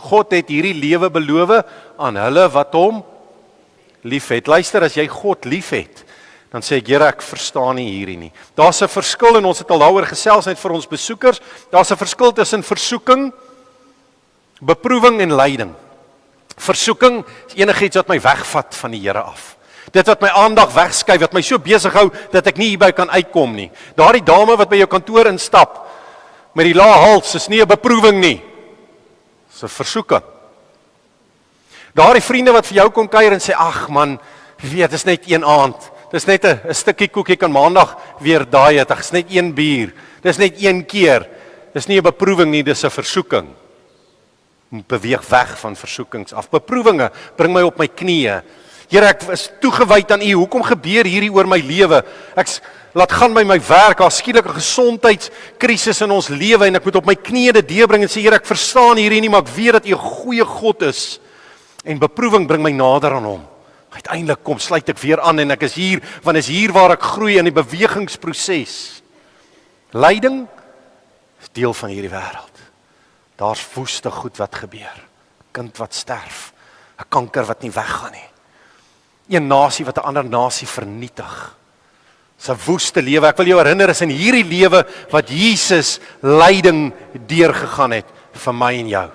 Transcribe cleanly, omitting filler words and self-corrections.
God het hierdie lewe beloof aan hulle wat hom liefhet. Luister, as jy God liefhet, dan sê ek, Here, ek verstaan nie hierdie nie. Daar's 'n verskil, en ons het al daaroor gesels net vir ons besoekers, daar's 'n verskil tussen versoeking, beproewing en lyding. Versoeking is enigiets wat my wegvat van die Here af. Dit wat my aandag wegskuif, wat my so besig hou, dat ek nie hierby kan uitkom nie. Daardie dame wat by jou kantoor instap, met die lae hals, is nie 'n beproewing nie. Dis 'n versoeking. Daardie vriende wat vir jou kom kuier en sê, ag man, weet, is net een aand. Dis net 'n stukkie koekie kan maandag weer daai het. Dis net een bier. Dis net een keer. Dis nie 'n beproewing nie, dis 'n versoeking. Moet beweeg weg van versoekings af. Beproewinge bring my op my knieë. Here, ek is toegewyd aan U. Hoekom gebeur hierdie oor my lewe? Ek laat gaan by my werk, daar skielik 'n gesondheidskrisis in ons lewe en ek moet op my knieë dit deurbring en sê, Here, ek verstaan hierdie nie, maar ek weet dat U 'n goeie God is. En beproewing bring my nader aan Hom. Uiteindelik kom sluit ek weer aan en ek is hier, want is hier waar ek groei in die bewegingsproses. Lyding is deel van hierdie wêreld. Daar's woeste goed wat gebeur. 'n Kind wat sterf, 'n kanker wat nie weggaan nie. 'n nasie wat 'n ander nasie vernietig. Dis 'n woeste lewe. Ek wil jou herinner, is in hierdie lewe wat Jesus lyding deurgegaan het vir my en jou.